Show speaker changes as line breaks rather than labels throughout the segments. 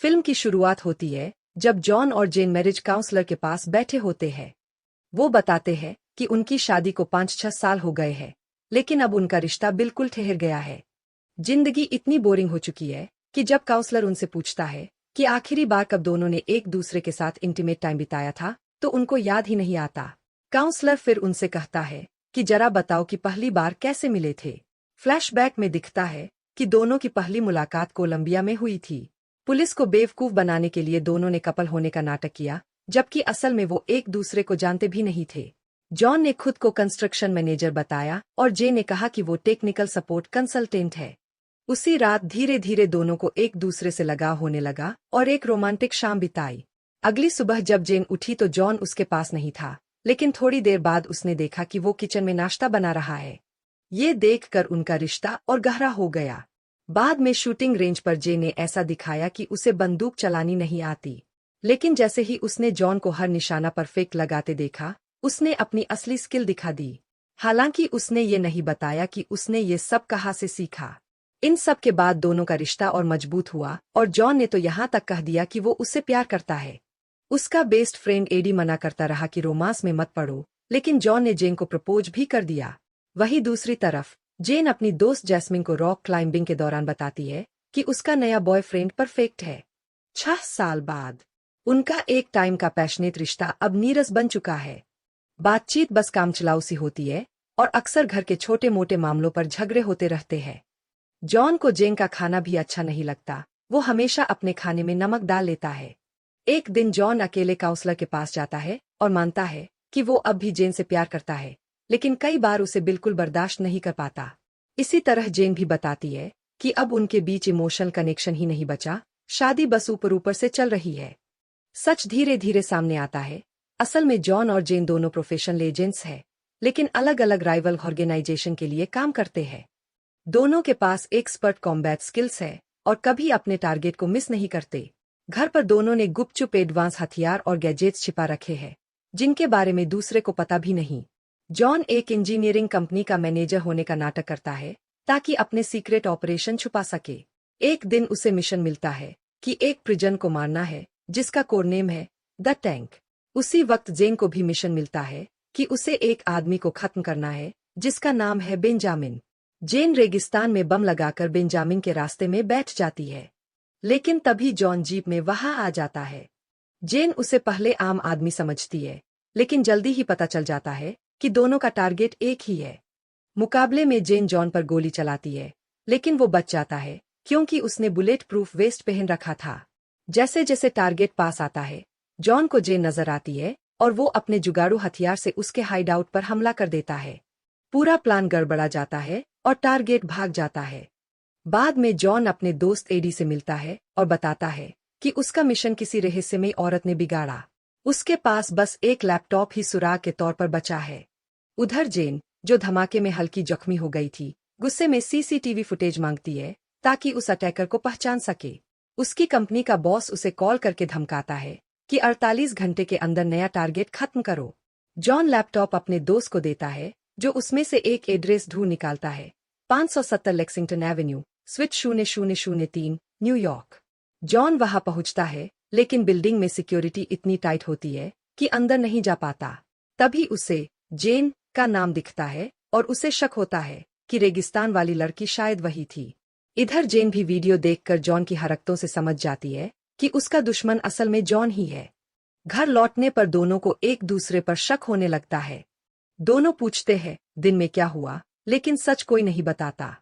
Film की शुरुआत होती है जब जॉन और जेन मैरिज काउंसलर के पास बैठे होते हैं। वो बताते हैं कि उनकी शादी को 5-6 साल हो गए हैं, लेकिन अब उनका रिश्ता बिल्कुल ठहर गया है। जिंदगी इतनी बोरिंग हो चुकी है कि जब काउंसलर उनसे पूछता है कि आखिरी बार कब दोनों ने एक दूसरे के साथ इंटीमेट टाइम बिताया था, तो उनको याद ही नहीं आता। काउंसलर फिर उनसे कहता है कि जरा बताओ कि पहली बार कैसे मिले थे। फ्लैशबैक में दिखता है कि दोनों की पहली मुलाकात कोलंबिया में हुई थी। पुलिस को बेवकूफ बनाने के लिए दोनों ने कपल होने का नाटक किया, जबकि असल में वो एक दूसरे को जानते भी नहीं थे। जॉन ने खुद को कंस्ट्रक्शन मैनेजर बताया और जे ने कहा कि वो टेक्निकल सपोर्ट कंसल्टेंट है। उसी रात धीरे धीरे दोनों को एक दूसरे से लगाव होने लगा और एक रोमांटिक शाम बिताई। अगली सुबह जब जेन उठी तो जॉन उसके पास नहीं था, लेकिन थोड़ी देर बाद उसने देखा कि वो किचन में नाश्ता बना रहा है। ये देखकर उनका रिश्ता और गहरा हो गया। बाद में शूटिंग रेंज पर जे ने ऐसा दिखाया कि उसे बंदूक चलानी नहीं आती, लेकिन जैसे ही उसने जॉन को हर निशाना परफेक्ट लगाते देखा, उसने अपनी असली स्किल दिखा दी। हालांकि उसने ये नहीं बताया कि उसने ये सब कहाँ से सीखा। इन सब के बाद दोनों का रिश्ता और मजबूत हुआ और जॉन ने तो यहाँ तक कह दिया कि वो उससे प्यार करता है। उसका बेस्ट फ्रेंड एडी मना करता रहा कि रोमांस में मत पड़ो, लेकिन जॉन ने जेन को प्रपोज भी कर दिया। वहीं दूसरी तरफ जेन अपनी दोस्त जैस्मिन को रॉक क्लाइंबिंग के दौरान बताती है कि उसका नया बॉयफ्रेंड परफेक्ट है। 6 साल बाद उनका एक टाइम का पैशनेट रिश्ता अब नीरस बन चुका है। बातचीत बस कामचलाऊ सी होती है और अक्सर घर के छोटे मोटे मामलों पर झगड़े होते रहते हैं। जॉन को जेन का खाना भी अच्छा नहीं लगता, वो हमेशा अपने खाने में नमक डाल लेता है। एक दिन जॉन अकेले काउंसलर के पास जाता है और मानता है कि वो अब भी जेन से प्यार करता है, लेकिन कई बार उसे बिल्कुल बर्दाश्त नहीं कर पाता। इसी तरह जेन भी बताती है कि अब उनके बीच इमोशनल कनेक्शन ही नहीं बचा, शादी बस ऊपर ऊपर से चल रही है। सच धीरे धीरे सामने आता है। असल में जॉन और जेन दोनों प्रोफेशनल एजेंट्स हैं, लेकिन अलग अलग राइवल ऑर्गेनाइजेशन के लिए काम करते हैं। दोनों के पास एक्सपर्ट कॉम्बैट स्किल्स है और कभी अपने टारगेट को मिस नहीं करते। घर पर दोनों ने गुपचुप एडवांस हथियार और गैजेट्स छिपा रखे हैं, जिनके बारे में दूसरे को पता भी नहीं। जॉन एक इंजीनियरिंग कंपनी का मैनेजर होने का नाटक करता है ताकि अपने सीक्रेट ऑपरेशन छुपा सके। एक दिन उसे मिशन मिलता है कि एक प्रिजन को मारना है जिसका कोड नेम है द टैंक। उसी वक्त जेन को भी मिशन मिलता है कि उसे एक आदमी को खत्म करना है जिसका नाम है बेंजामिन। जेन रेगिस्तान में बम लगाकर बेंजामिन के रास्ते में बैठ जाती है, लेकिन तभी जॉन जीप में वहां आ जाता है। जेन उसे पहले आम आदमी समझती है, लेकिन जल्दी ही पता चल जाता है कि दोनों का टारगेट एक ही है। मुकाबले में जेन जॉन पर गोली चलाती है, लेकिन वो बच जाता है क्योंकि उसने बुलेट प्रूफ वेस्ट पहन रखा था। जैसे जैसे टारगेट पास आता है, जॉन को जेन नजर आती है और वो अपने जुगाड़ू हथियार से उसके हाइडआउट पर हमला कर देता है। पूरा प्लान गड़बड़ा जाता है और टारगेट भाग जाता है। बाद में जॉन अपने दोस्त एडी से मिलता है और बताता है कि उसका मिशन किसी रहस्यमयी औरत ने बिगाड़ा। उसके पास बस एक लैपटॉप ही सुराग के तौर पर बचा है। उधर जेन, जो धमाके में हल्की जख्मी हो गई थी, गुस्से में सीसीटीवी फुटेज मांगती है ताकि उस अटैकर को पहचान सके। उसकी कंपनी का बॉस उसे कॉल करके धमकाता है कि 48 घंटे के अंदर नया टारगेट खत्म करो। जॉन लैपटॉप अपने दोस्त को देता है, जो उसमें से एक एड्रेस ढूंढ निकालता है, 570 Lexington Avenue, sweet 0003, New York. John वहां पहुंचता है, लेकिन बिल्डिंग में सिक्योरिटी इतनी टाइट होती है कि अंदर नहीं जा पाता। तभी उसे जेन का नाम दिखता है और उसे शक होता है कि रेगिस्तान वाली लड़की शायद वही थी। इधर जेन भी वीडियो देखकर जॉन की हरकतों से समझ जाती है कि उसका दुश्मन असल में जॉन ही है। घर लौटने पर दोनों को एक दूसरे पर शक होने लगता है। दोनों पूछते हैं दिन में क्या हुआ, लेकिन सच कोई नहीं बताता।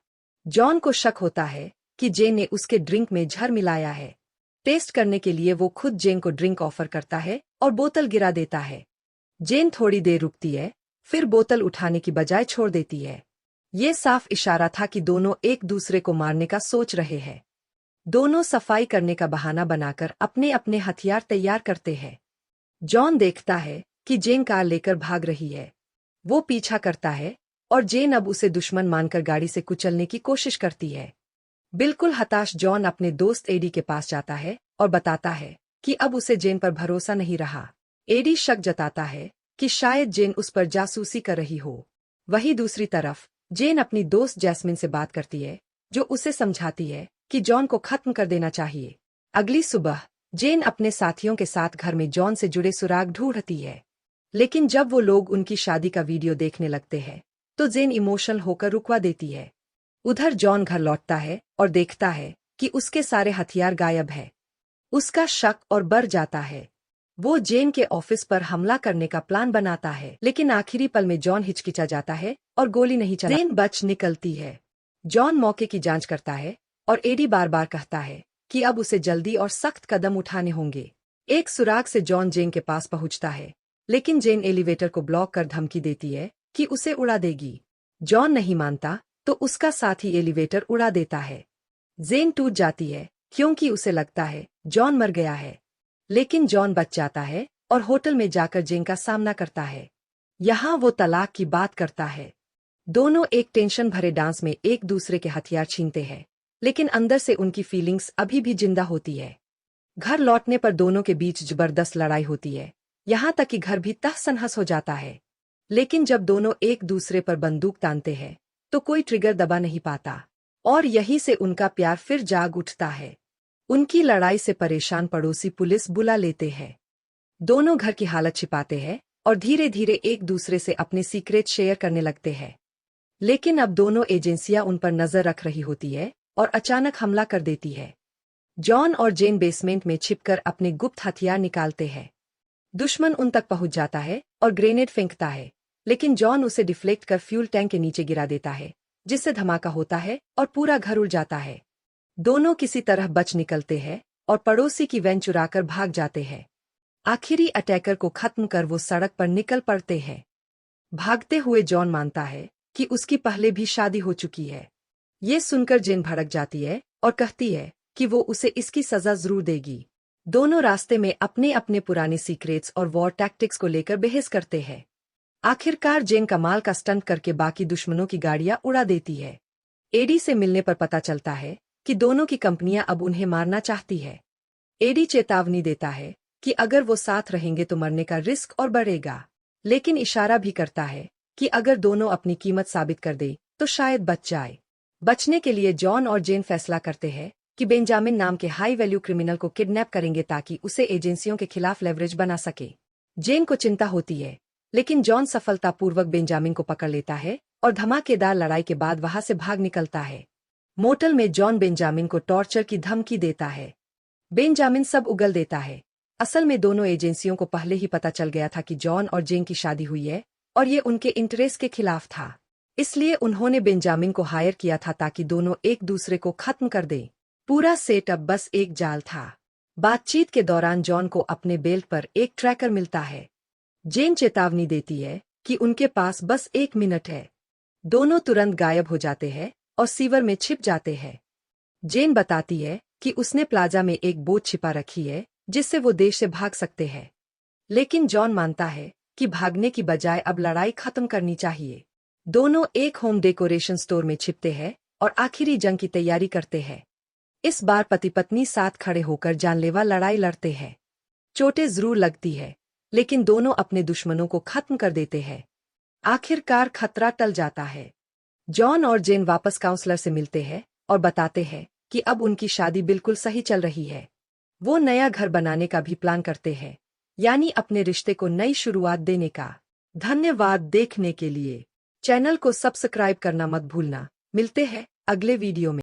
जॉन को शक होता है कि जेन ने उसके ड्रिंक में जहर मिलाया है। टेस्ट करने के लिए वो खुद जेन को ड्रिंक ऑफर करता है और बोतल गिरा देता है। जेन थोड़ी देर रुकती है, फिर बोतल उठाने की बजाय छोड़ देती है। ये साफ इशारा था कि दोनों एक दूसरे को मारने का सोच रहे हैं। दोनों सफाई करने का बहाना बनाकर अपने अपने हथियार तैयार करते हैं। जॉन देखता है कि जेन कार लेकर भाग रही है। वो पीछा करता है और जेन अब उसे दुश्मन मानकर गाड़ी से कुचलने की कोशिश करती है। बिल्कुल हताश जॉन अपने दोस्त एडी के पास जाता है और बताता है कि अब उसे जेन पर भरोसा नहीं रहा। एडी शक जताता है कि शायद जेन उस पर जासूसी कर रही हो। वहीं दूसरी तरफ जेन अपनी दोस्त जैस्मिन से बात करती है, जो उसे समझाती है कि जॉन को खत्म कर देना चाहिए। अगली सुबह जेन अपने साथियों के साथ घर में जॉन से जुड़े सुराग ढूंढती है। लेकिन जब वो लोग उनकी शादी का वीडियो देखने लगते हैं तो जेन इमोशनल होकर रुकवा देती है। उधर जॉन घर लौटता है और देखता है कि उसके सारे हथियार गायब है। उसका शक और बढ़ जाता है। वो जेन के ऑफिस पर हमला करने का प्लान बनाता है, लेकिन आखिरी पल में जॉन हिचकिचा जाता है और गोली नहीं चला। जेन बच निकलती है। जॉन मौके की जांच करता है और एडी बार बार कहता है कि अब उसे जल्दी और सख्त कदम उठाने होंगे। एक सुराग से जॉन जेन के पास पहुंचता है, लेकिन जेन एलिवेटर को ब्लॉक कर धमकी देती है कि उसे उड़ा देगी। जॉन नहीं मानता तो उसका साथी एलिवेटर उड़ा देता है। जेन टूट जाती है क्योंकि उसे लगता है जॉन मर गया है, लेकिन जॉन बच जाता है और होटल में जाकर जेन का सामना करता है। यहाँ वो तलाक की बात करता है। दोनों एक टेंशन भरे डांस में एक दूसरे के हथियार छीनते हैं, लेकिन अंदर से उनकी फीलिंग्स अभी भी जिंदा होती है। घर लौटने पर दोनों के बीच जबरदस्त लड़ाई होती है, यहाँ तक कि घर भी तहस-नहस हो जाता है। लेकिन जब दोनों एक दूसरे पर बंदूक तानते हैं तो कोई ट्रिगर दबा नहीं पाता, और यहीं से उनका प्यार फिर जाग उठता है। उनकी लड़ाई से परेशान पड़ोसी पुलिस बुला लेते हैं। दोनों घर की हालत छिपाते हैं और धीरे धीरे एक दूसरे से अपने सीक्रेट शेयर करने लगते हैं। लेकिन अब दोनों एजेंसियां उन पर नजर रख रही होती है और अचानक हमला कर देती है। जॉन और जेन बेसमेंट में छिपकर अपने गुप्त हथियार निकालते हैं। दुश्मन उन तक पहुंच जाता है और ग्रेनेड फेंकता है, लेकिन जॉन उसे डिफ्लेक्ट कर फ्यूल टैंक के नीचे गिरा देता है, जिससे धमाका होता है और पूरा घर उड़ जाता है। दोनों किसी तरह बच निकलते हैं और पड़ोसी की वैन चुराकर भाग जाते हैं। आखिरी अटैकर को खत्म कर वो सड़क पर निकल पड़ते हैं। भागते हुए जॉन मानता है कि उसकी पहले भी शादी हो चुकी है। ये सुनकर जेन भड़क जाती है और कहती है कि वो उसे इसकी सजा जरूर देगी। दोनों रास्ते में अपने अपने पुराने सीक्रेट्स और वॉर टैक्टिक्स को लेकर बहस करते हैं। आखिरकार जेन कमाल का स्टंट करके बाकी दुश्मनों की गाड़ियां उड़ा देती है। एडी से मिलने पर पता चलता है कि दोनों की कंपनियां अब उन्हें मारना चाहती है। एडी चेतावनी देता है कि अगर वो साथ रहेंगे तो मरने का रिस्क और बढ़ेगा, लेकिन इशारा भी करता है कि अगर दोनों अपनी कीमत साबित कर दे तो शायद बच जाए। बचने के लिए जॉन और जेन फैसला करते हैं कि बेंजामिन नाम के हाई वैल्यू क्रिमिनल को किडनैप करेंगे ताकि उसे एजेंसियों के खिलाफ लेवरेज बना सके। जेन को चिंता होती है, लेकिन जॉन सफलतापूर्वक बेंजामिन को पकड़ लेता है और धमाकेदार लड़ाई के बाद वहां से भाग निकलता है। मोटल में जॉन बेंजामिन को टॉर्चर की धमकी देता है। बेंजामिन सब उगल देता है। असल में दोनों एजेंसियों को पहले ही पता चल गया था कि जॉन और जेन की शादी हुई है और ये उनके इंटरेस्ट के खिलाफ था। इसलिए उन्होंने बेंजामिन को हायर किया था ताकि दोनों एक दूसरे को खत्म कर दें। पूरा सेटअप बस एक जाल था। बातचीत के दौरान जॉन को अपने बेल्ट पर एक ट्रैकर मिलता है। जेन चेतावनी देती है कि उनके पास बस 1 मिनट है। दोनों तुरंत गायब हो जाते हैं और सीवर में छिप जाते हैं। जेन बताती है कि उसने प्लाजा में एक बोट छिपा रखी है जिससे वो देश से भाग सकते हैं। लेकिन जॉन मानता है कि भागने की बजाय अब लड़ाई खत्म करनी चाहिए। दोनों एक होम डेकोरेशन स्टोर में छिपते हैं और आखिरी जंग की तैयारी करते हैं। इस बार पति पत्नी साथ खड़े होकर जानलेवा लड़ाई लड़ते हैं। चोटें जरूर लगती है, लेकिन दोनों अपने दुश्मनों को खत्म कर देते हैं। आखिरकार खतरा टल जाता है। जॉन और जेन वापस काउंसलर से मिलते हैं और बताते हैं कि अब उनकी शादी बिल्कुल सही चल रही है। वो नया घर बनाने का भी प्लान करते हैं, यानी अपने रिश्ते को नई शुरुआत देने का। धन्यवाद देखने के लिए। चैनल को सब्सक्राइब करना मत भूलना। मिलते हैं अगले वीडियो में।